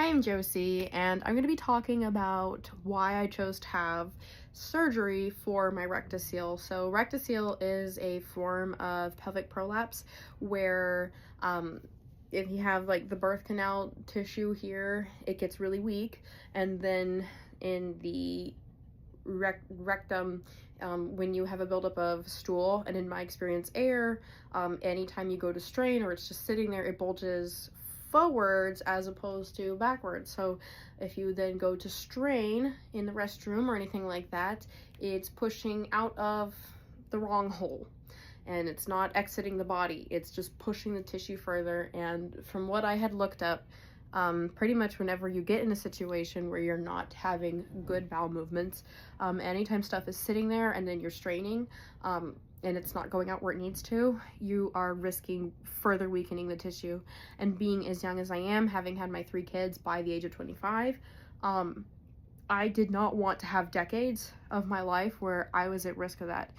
Hi, I'm Josie, and I'm going to be talking about why I chose to have surgery for my rectocele. So, rectocele is a form of pelvic prolapse where if you have like the birth canal tissue here, it gets really weak, and then in the rectum, when you have a buildup of stool, and in my experience, air, anytime you go to strain or it's just sitting there, it bulges forwards as opposed to backwards. So if you then go to strain in the restroom or anything like that, it's pushing out of the wrong hole and it's not exiting the body, it's just pushing the tissue further. And from what I had looked up, pretty much whenever you get in a situation where you're not having good bowel movements, anytime stuff is sitting there and then you're straining, and it's not going out where it needs to, you are risking further weakening the tissue. And being as young as I am, having had my 3 kids by the age of 25, I did not want to have decades of my life where I was at risk of that.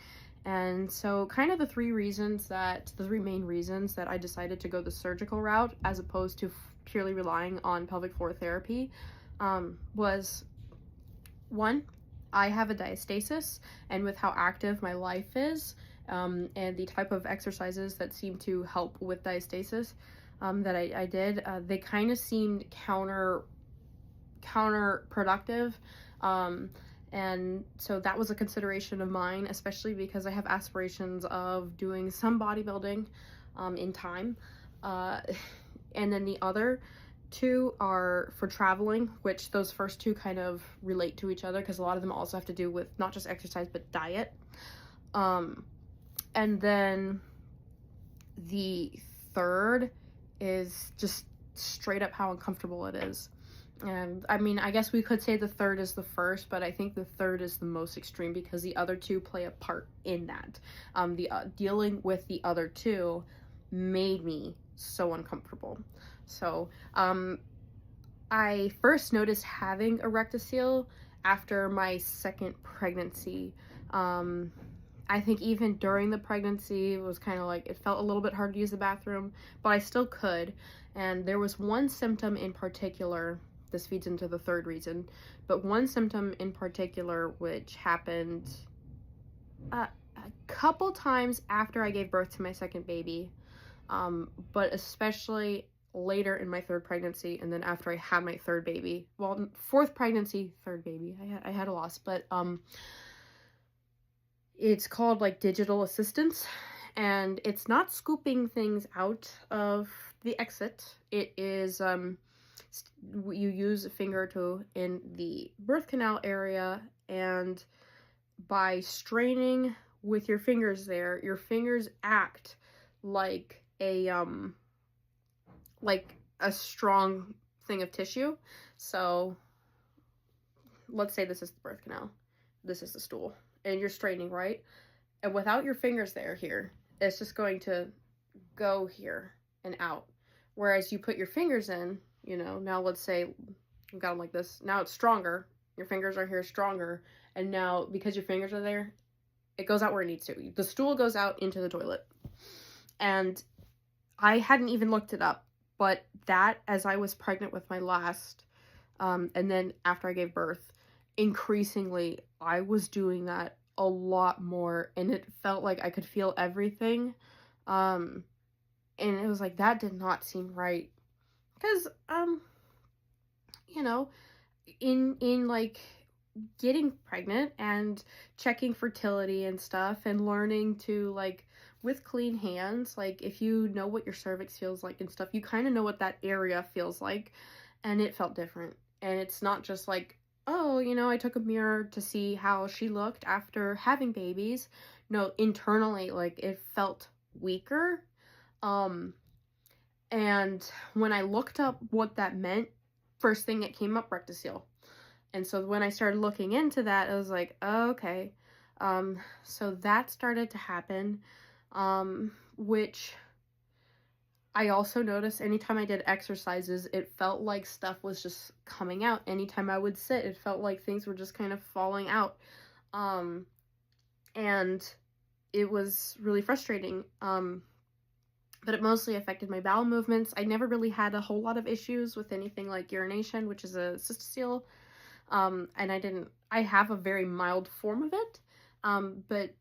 And so kind of the three main reasons that I decided to go the surgical route as opposed to purely relying on pelvic floor therapy was, one, I have a diastasis, and with how active my life is, and the type of exercises that seem to help with diastasis that I did, they kind of seemed counterproductive. And so that was a consideration of mine, especially because I have aspirations of doing some bodybuilding in time. And then the other two are for traveling, which those first two kind of relate to each other because a lot of them also have to do with not just exercise but diet. And then the third is just straight up how uncomfortable it is. And I mean, I guess we could say the third is the first, but I think the third is the most extreme because the other two play a part in that. Dealing with the other two made me so uncomfortable. So I first noticed having a rectocele after my second pregnancy. I think even during the pregnancy, it was kind of like, it felt a little bit hard to use the bathroom, but I still could. And there was one symptom in particular, this feeds into the third reason, but one symptom in particular which happened a couple times after I gave birth to my second baby, but especially later in my third pregnancy and then after I had my third baby. Well, fourth pregnancy, third baby. I had a loss, but it's called like digital assistance, and it's not scooping things out of the exit. It is you use a finger or two in the birth canal area, and by straining with your fingers there, your fingers act like a strong thing of tissue. So let's say this is the birth canal, this is the stool, and you're straining, right? And without your fingers there here, it's just going to go here and out. Whereas you put your fingers in, you know, now let's say we've got them like this. Now it's stronger. Your fingers are here stronger. And now because your fingers are there, it goes out where it needs to. The stool goes out into the toilet. And I hadn't even looked it up, but that, as I was pregnant with my last, and then after I gave birth, increasingly, I was doing that a lot more, and it felt like I could feel everything. And it was like, that did not seem right. Because, you know, in like getting pregnant and checking fertility and stuff and learning to, like, with clean hands, like, if you know what your cervix feels like and stuff, you kind of know what that area feels like, and it felt different. And it's not just like, oh, you know, I took a mirror to see how she looked after having babies. No, internally, like, it felt weaker. And when I looked up what that meant, first thing that came up, rectocele. And so when I started looking into that, I was like, oh, okay. So that started to happen, which I also noticed anytime I did exercises, it felt like stuff was just coming out. Anytime I would sit, it felt like things were just kind of falling out. And it was really frustrating. but it mostly affected my bowel movements. I never really had a whole lot of issues with anything like urination, which is a cystocele. And I have a very mild form of it. But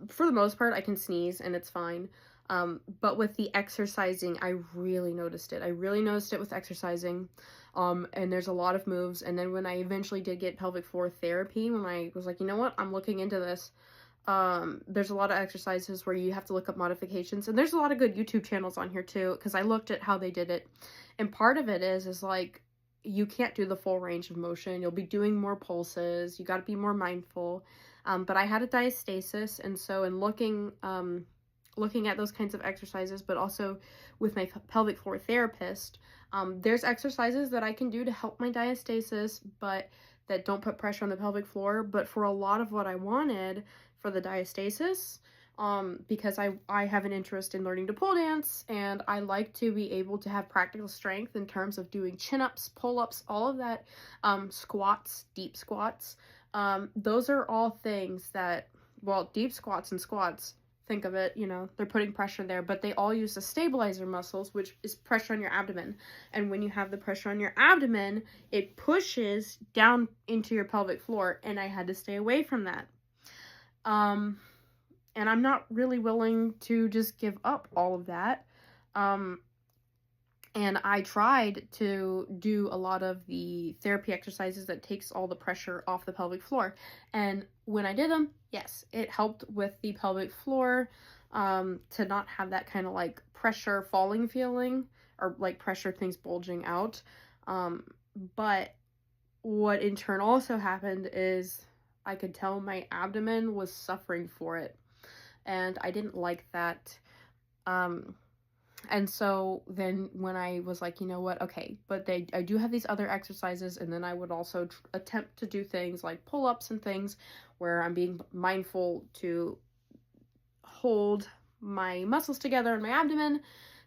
for the most part, I can sneeze and it's fine. But with the exercising, I really noticed it. I really noticed it with exercising. And there's a lot of moves. And then when I eventually did get pelvic floor therapy, when I was like, you know what, I'm looking into this. There's a lot of exercises where you have to look up modifications, and there's a lot of good YouTube channels on here too, because I looked at how they did it. And part of it is like, you can't do the full range of motion. You'll be doing more pulses. You got to be more mindful. But I had a diastasis, and so in looking at those kinds of exercises, but also with my pelvic floor therapist, there's exercises that I can do to help my diastasis, but that don't put pressure on the pelvic floor. But for a lot of what I wanted for the diastasis, because I have an interest in learning to pole dance, and I like to be able to have practical strength in terms of doing chin-ups, pull-ups, all of that, squats, deep squats. Those are all things that, well, deep squats and squats, think of it, you know, they're putting pressure there, but they all use the stabilizer muscles, which is pressure on your abdomen. And when you have the pressure on your abdomen, it pushes down into your pelvic floor, and I had to stay away from that. And I'm not really willing to just give up all of that. And I tried to do a lot of the therapy exercises that takes all the pressure off the pelvic floor. And when I did them, yes, it helped with the pelvic floor, to not have that kind of like pressure falling feeling, or like pressure things bulging out. But what in turn also happened is I could tell my abdomen was suffering for it. And I didn't like that. And so then when I was like, you know what, okay, but I do have these other exercises, and then I would also attempt to do things like pull-ups and things where I'm being mindful to hold my muscles together in my abdomen,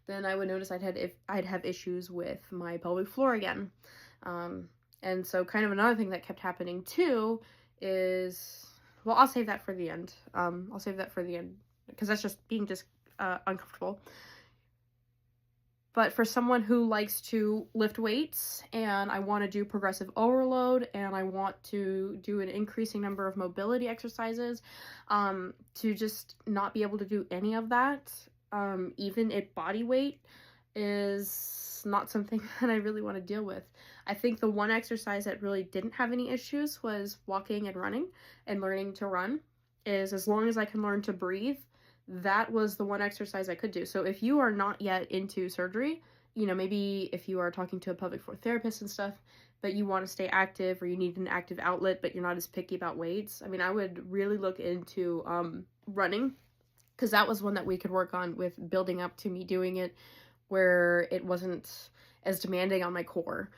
then I would notice I'd have issues with my pelvic floor again. And so kind of another thing that kept happening too is, well, I'll save that for the end. I'll save that for the end, because that's just being uncomfortable. But for someone who likes to lift weights, and I want to do progressive overload, and I want to do an increasing number of mobility exercises, to just not be able to do any of that, even at body weight, is not something that I really want to deal with. I think the one exercise that really didn't have any issues was walking and running, and learning to run. Is as long as I can learn to breathe, that was the one exercise I could do. So if you are not yet into surgery, you know, maybe if you are talking to a pelvic floor therapist and stuff, but you want to stay active, or you need an active outlet, but you're not as picky about weights, I mean, I would really look into running, because that was one that we could work on with building up to me doing it where it wasn't as demanding on my core.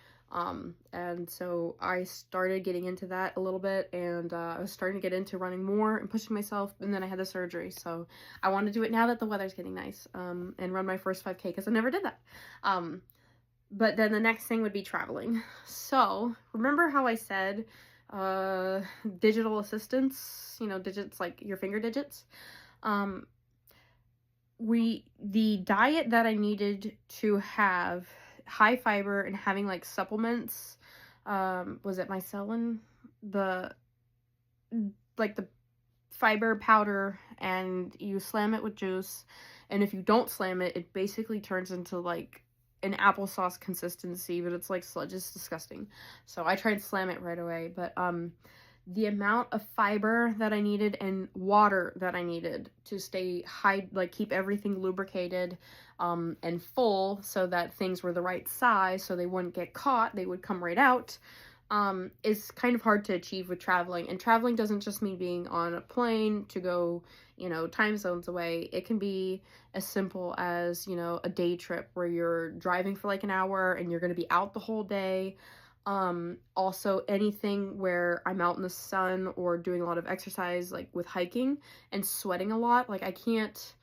And so I started getting into that a little bit, and I was starting to get into running more and pushing myself, and then I had the surgery, so I want to do it now that the weather's getting nice, and run my first 5K, because I never did that. But then the next thing would be traveling. So remember how I said digital assistants, you know, digits like your finger digits? The diet that I needed to have high fiber and having like supplements, was it mycelium, the fiber powder, and you slam it with juice, and if you don't slam it, it basically turns into like an applesauce consistency, but it's like sludge. It's disgusting. So I tried to slam it right away, but the amount of fiber that I needed and water that I needed to stay high, like keep everything lubricated and full, so that things were the right size so they wouldn't get caught, they would come right out, is kind of hard to achieve with traveling. And traveling doesn't just mean being on a plane to go, you know, time zones away. It can be as simple as, you know, a day trip where you're driving for like an hour and you're going to be out the whole day. Also anything where I'm out in the sun or doing a lot of exercise, like with hiking and sweating a lot. Like I can't,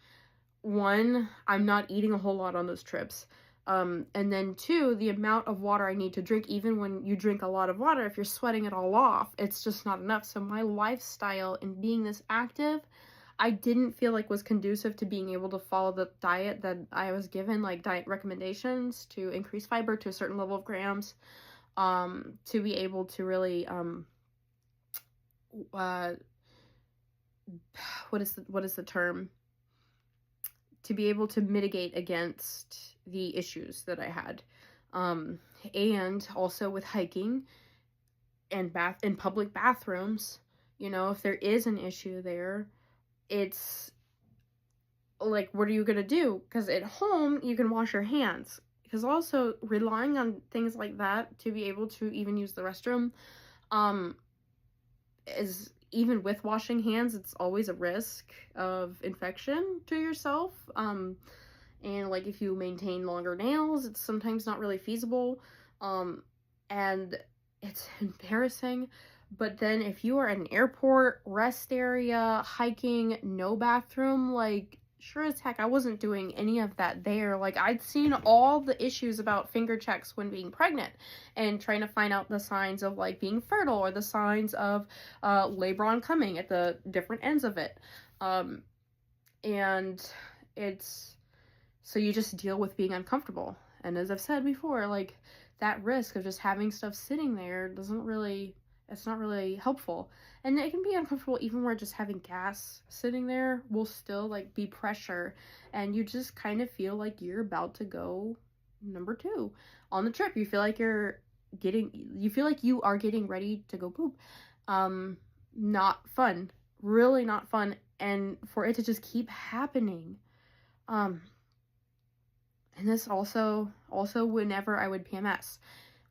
one, I'm not eating a whole lot on those trips. And then two, the amount of water I need to drink, even when you drink a lot of water, if you're sweating it all off, it's just not enough. So my lifestyle in being this active, I didn't feel like was conducive to being able to follow the diet that I was given, like diet recommendations to increase fiber to a certain level of grams, to be able to really, uh, what is the term? To be able to mitigate against the issues that I had. And also with hiking and in public bathrooms, if there is an issue there, it's like, what are you gonna do? Because at home, you can wash your hands. Because also relying on things like that to be able to even use the restroom, um, is, even with washing hands, it's always a risk of infection to yourself. And like if you maintain longer nails, it's sometimes not really feasible. And it's embarrassing. But then if you are at an airport, rest area, hiking, no bathroom, like, sure as heck, I wasn't doing any of that there. Like, I'd seen all the issues about finger checks when being pregnant and trying to find out the signs of, like, being fertile or the signs of labor oncoming at the different ends of it. And it's, so you just deal with being uncomfortable. And as I've said before, like, that risk of just having stuff sitting there it's not really helpful. And it can be uncomfortable even where just having gas sitting there will still, like, be pressure. And you just kind of feel like you're about to go number 2 on the trip. You feel like you are getting ready to go poop. Not fun. Really not fun. And for it to just keep happening. And this also whenever I would PMS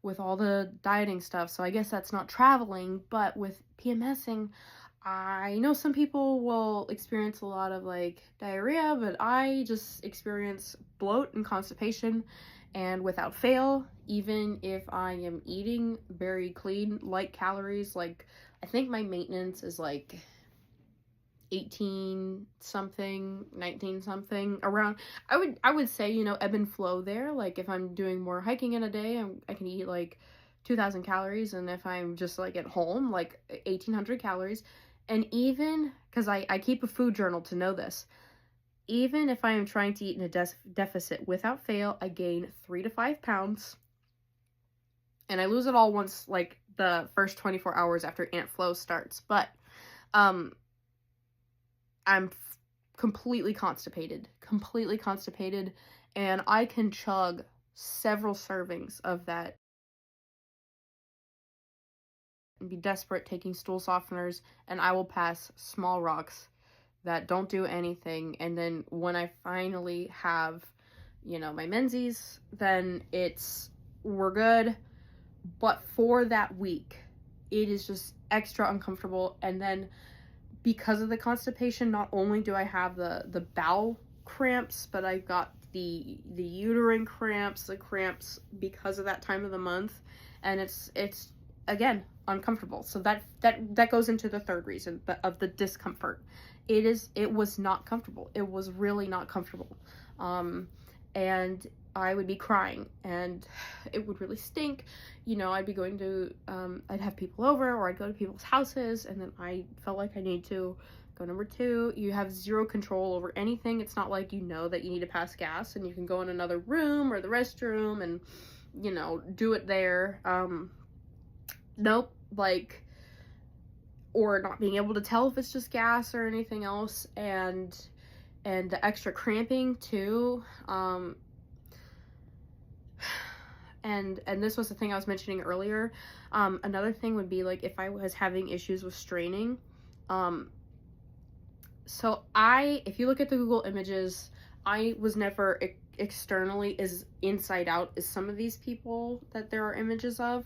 with all the dieting stuff. So I guess that's not traveling, but with PMSing, I know some people will experience a lot of like diarrhea, but I just experience bloat and constipation. And without fail, even if I am eating very clean, light calories, like I think my maintenance is like 18 something, 19 something, around. I would say, ebb and flow there. Like if I'm doing more hiking in a day, I can eat like 2,000 calories, and if I'm just like at home, like 1,800 calories. And even because I keep a food journal to know this, even if I am trying to eat in a deficit, without fail, I gain 3 to 5 pounds, and I lose it all once, like the first 24 hours after Ant Flow starts. But I'm completely constipated, and I can chug several servings of that and be desperate taking stool softeners, and I will pass small rocks that don't do anything. And then when I finally have, my menses, then we're good. But for that week, it is just extra uncomfortable. And then because of the constipation, not only do I have the bowel cramps, but I've got the uterine cramps, the cramps because of that time of the month, and it's again uncomfortable. So that goes into the third reason of the discomfort. It was not comfortable. It was really not comfortable. And I would be crying, and it would really stink. I'd be going to, I'd have people over, or I'd go to people's houses, and then I felt like I need to go number 2. You have zero control over anything. It's not like that you need to pass gas, and you can go in another room or the restroom and, do it there. Nope, like, or not being able to tell if it's just gas or anything else, and the extra cramping too. And this was the thing I was mentioning earlier. Another thing would be like if I was having issues with straining. So if you look at the Google images, I was never externally as inside out as some of these people that there are images of.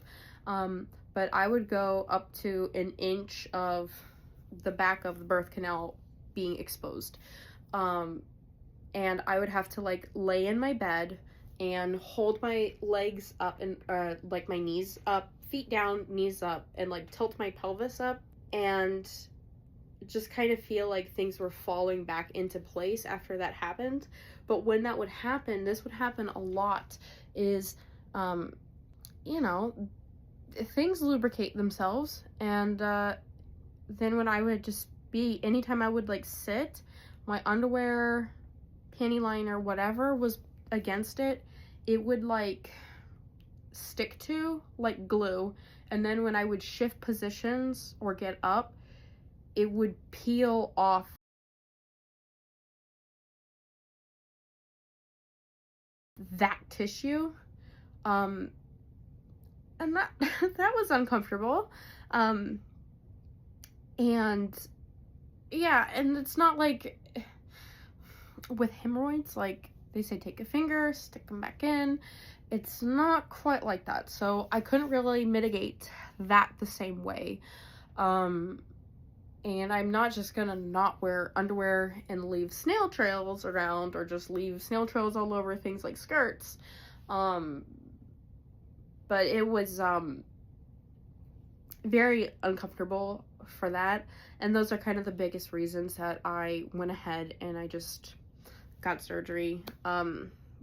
But I would go up to an inch of the back of the birth canal being exposed. And I would have to like lay in my bed and hold my legs up and like my knees up, feet down, knees up, and like tilt my pelvis up, and just kind of feel like things were falling back into place after that happened. But when that would happen, this would happen a lot, is things lubricate themselves, and then when I would just be anytime I would like sit, my underwear, panty liner, whatever was against it, it would like stick to like glue. And then when I would shift positions or get up, it would peel off that tissue. And that that was uncomfortable. Um, and yeah, and it's not like with hemorrhoids, like they say take a finger, stick them back in. It's not quite like that. So I couldn't really mitigate that the same way. And I'm not just gonna not wear underwear and leave snail trails around, or just leave snail trails all over things like skirts. But it was very uncomfortable for that. And those are kind of the biggest reasons that I went ahead and I just got surgery,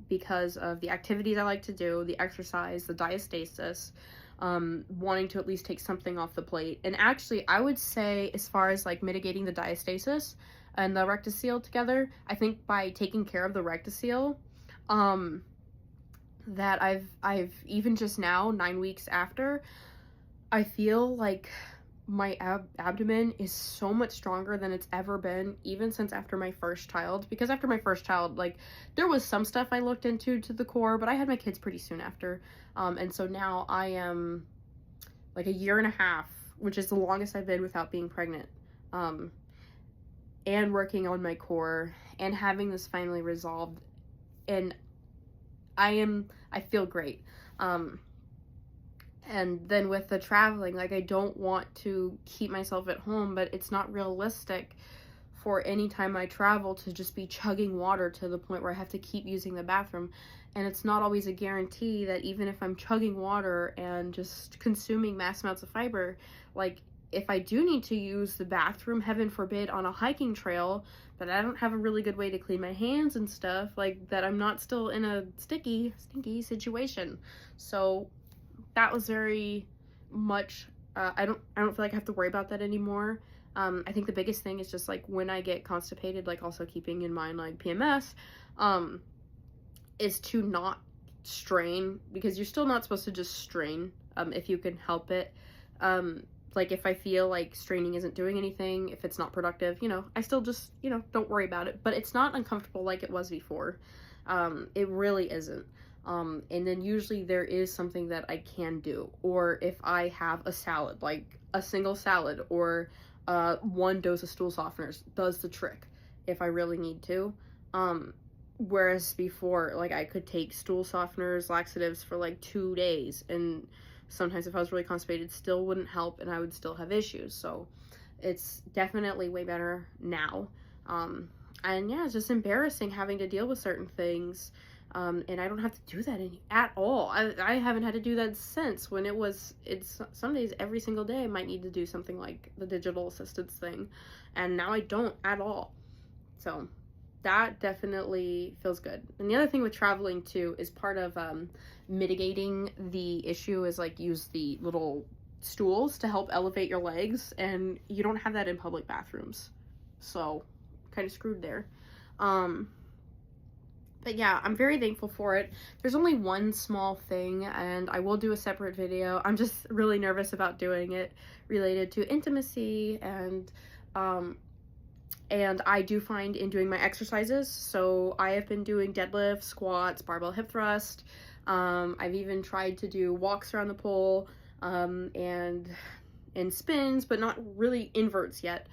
because of the activities I like to do, the exercise, the diastasis, wanting to at least take something off the plate. And actually, I would say, as far as like mitigating the diastasis and the rectocele together, I think by taking care of the rectocele, that I've even just now, 9 weeks after, I feel like my abdomen is so much stronger than it's ever been, even since after my first child. Because after my first child, like, there was some stuff I looked into to the core, but I had my kids pretty soon after. And so now I am like a year and a half, which is the longest I've been without being pregnant, and working on my core and having this finally resolved. And I feel great. And then with the traveling, like, I don't want to keep myself at home, but it's not realistic for any time I travel to just be chugging water to the point where I have to keep using the bathroom. And it's not always a guarantee that even if I'm chugging water and just consuming mass amounts of fiber, like, if I do need to use the bathroom, heaven forbid, on a hiking trail, but I don't have a really good way to clean my hands and stuff, like, that I'm not still in a stinky situation. So that was very much, I don't feel like I have to worry about that anymore. I think the biggest thing is just like when I get constipated, like, also keeping in mind like PMS, is to not strain, because you're still not supposed to just strain, if you can help it. Like, if I feel like straining isn't doing anything, if it's not productive, I still just, don't worry about it. But it's not uncomfortable like it was before. It really isn't. And then usually there is something that I can do, or if I have a salad, like a single salad, or one dose of stool softeners does the trick if I really need to. Whereas before, like, I could take stool softeners, laxatives for like 2 days, and sometimes if I was really constipated, still wouldn't help, and I would still have issues. So it's definitely way better now. And yeah, it's just embarrassing having to deal with certain things. And I don't have to do that at all. I haven't had to do that since when it's some days every single day I might need to do something like the digital assistance thing, and now I don't at all. So that definitely feels good. And the other thing with traveling too is part of mitigating the issue is like use the little stools to help elevate your legs, and you don't have that in public bathrooms, so kind of screwed there. But yeah, I'm very thankful for it. There's only one small thing, and I will do a separate video. I'm just really nervous about doing it, related to intimacy, and I do find in doing my exercises, so I have been doing deadlifts, squats, barbell hip thrust. I've even tried to do walks around the pole, and spins, but not really inverts yet.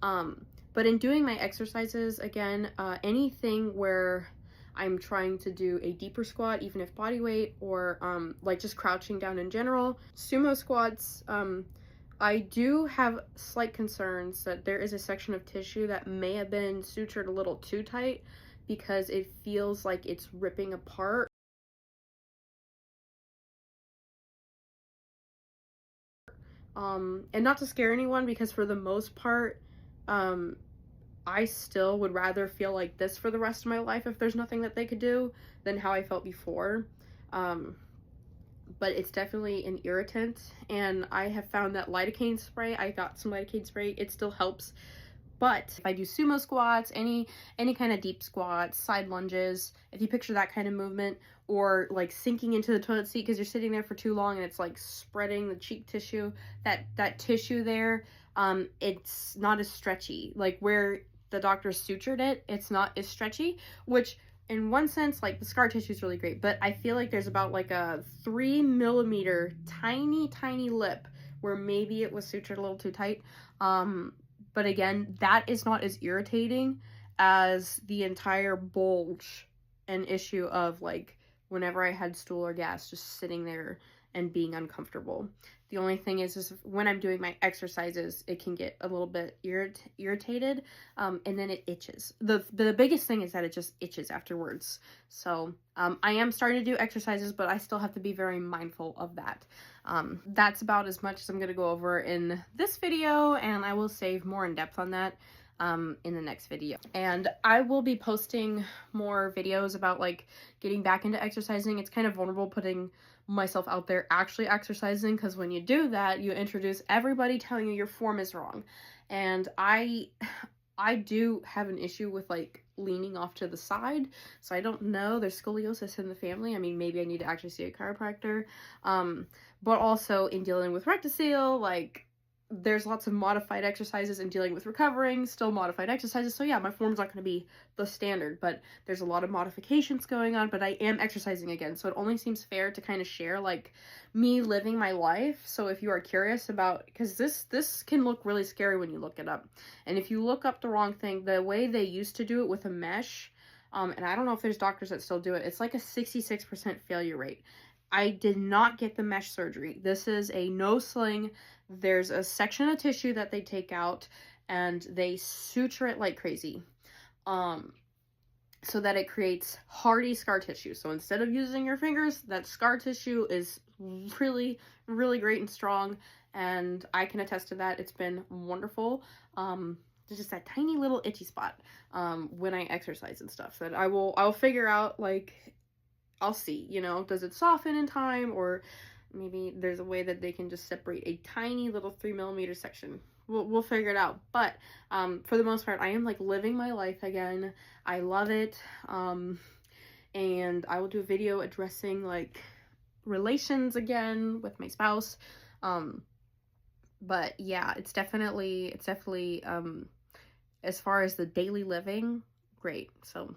But in doing my exercises, again, anything where I'm trying to do a deeper squat, even if body weight, or like just crouching down in general. Sumo squats, I do have slight concerns that there is a section of tissue that may have been sutured a little too tight, because it feels like it's ripping apart. And not to scare anyone, because for the most part, I still would rather feel like this for the rest of my life if there's nothing that they could do than how I felt before. But it's definitely an irritant, and I have found that lidocaine spray, I got some lidocaine spray, it still helps But if I do sumo squats, any kind of deep squats, side lunges, if you picture that kind of movement, or like sinking into the toilet seat because you're sitting there for too long and it's like spreading the cheek tissue, that tissue there, it's not as stretchy. Like where the doctor sutured it, it's not as stretchy, which in one sense, like the scar tissue is really great, but I feel like there's about like a 3 millimeter tiny lip where maybe it was sutured a little too tight. But again, that is not as irritating as the entire bulge and issue of like whenever I had stool or gas just sitting there and being uncomfortable. The only thing is when I'm doing my exercises, it can get a little bit irritated, and then it itches. The biggest thing is that it just itches afterwards. So I am starting to do exercises, but I still have to be very mindful of that. That's about as much as I'm going to go over in this video, and I will save more in depth on that in the next video. And I will be posting more videos about like getting back into exercising. It's kind of vulnerable putting myself out there actually exercising, because when you do that, you introduce everybody telling you your form is wrong. And I do have an issue with like leaning off to the side, so I don't know, there's scoliosis in the family. I mean, maybe I need to actually see a chiropractor. But also in dealing with rectocele, like there's lots of modified exercises in dealing with recovering, still modified exercises. So yeah, my form's not going to be the standard, but there's a lot of modifications going on, but I am exercising again. So it only seems fair to kind of share like me living my life. So if you are curious about, because this can look really scary when you look it up. And if you look up the wrong thing, the way they used to do it with a mesh, and I don't know if there's doctors that still do it, it's like a 66% failure rate. I did not get the mesh surgery. This is a no sling. There's a section of tissue that they take out and they suture it like crazy, so that it creates hardy scar tissue. So instead of using your fingers, that scar tissue is really, really great and strong. And I can attest to that. It's been wonderful. There's just that tiny little itchy spot when I exercise and stuff that I'll figure out, like, I'll see, you know, does it soften in time, or maybe there's a way that they can just separate a tiny little 3 millimeter section. We'll figure it out. But for the most part, I am like living my life again. I love it. And I will do a video addressing like relations again with my spouse. But yeah, it's definitely as far as the daily living, great. So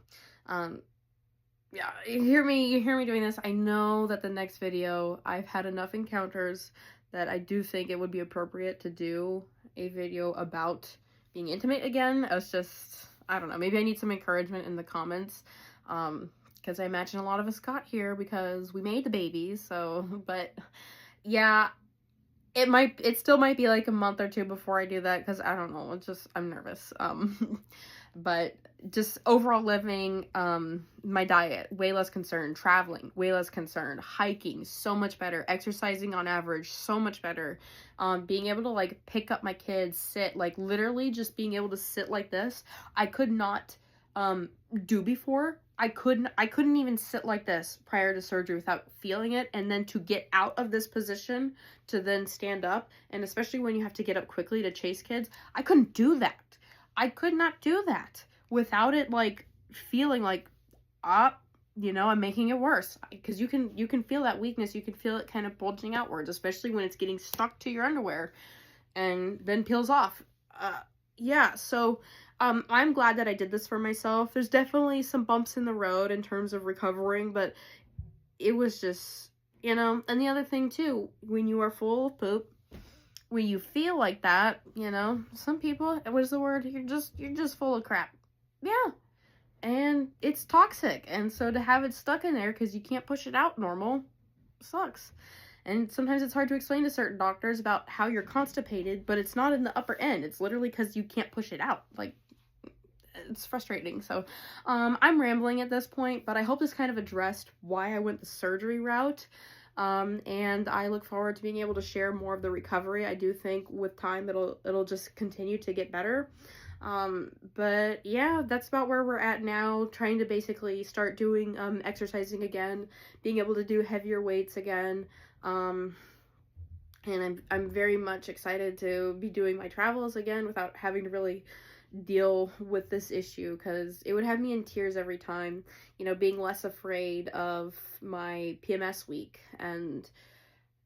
yeah, you hear me doing this. I know that the next video, I've had enough encounters that I do think it would be appropriate to do a video about being intimate again. It's just, I don't know, maybe I need some encouragement in the comments, because I imagine a lot of us got here because we made the babies. So, but yeah, it still might be like a month or two before I do that, because I don't know, it's just, I'm nervous. But just overall living, my diet, way less concerned, traveling, way less concerned, hiking, so much better, exercising on average, so much better, being able to like pick up my kids, sit, like literally just being able to sit like this, I could not, do before. I couldn't even sit like this prior to surgery without feeling it, and then to get out of this position to then stand up, and especially when you have to get up quickly to chase kids, I couldn't do that. I could not do that without it like feeling like, you know, I'm making it worse, because you can feel that weakness. You can feel it kind of bulging outwards, especially when it's getting stuck to your underwear and then peels off. Yeah, so I'm glad that I did this for myself. There's definitely some bumps in the road in terms of recovering, but it was just, you know. And the other thing too, when you are full of poop, when you feel like that, you know, some people, what is the word? You're just full of crap. Yeah. And it's toxic. And so to have it stuck in there because you can't push it out normal sucks. And sometimes it's hard to explain to certain doctors about how you're constipated, but it's not in the upper end. It's literally because you can't push it out. Like, it's frustrating. So I'm rambling at this point, but I hope this kind of addressed why I went the surgery route. And I look forward to being able to share more of the recovery. I do think with time it'll just continue to get better. But yeah, that's about where we're at now, trying to basically start doing exercising again, being able to do heavier weights again. And I'm very much excited to be doing my travels again without having to really deal with this issue, because it would have me in tears every time, you know, being less afraid of my PMS week. And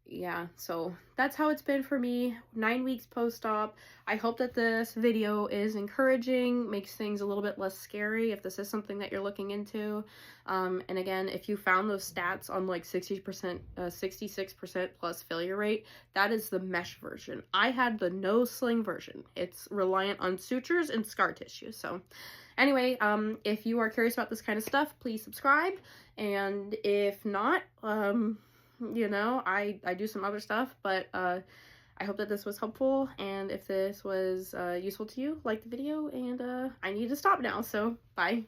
yeah, so that's how it's been for me, 9 weeks post-op. I hope that this video is encouraging, makes things a little bit less scary if this is something that you're looking into. And again, if you found those stats on like 60%, 66% plus failure rate, that is the mesh version. I had the no sling version. It's reliant on sutures and scar tissue. So anyway, if you are curious about this kind of stuff, please subscribe. And if not, you know, I do some other stuff, but I hope that this was helpful, and if this was useful to you, like the video, and I need to stop now, so bye.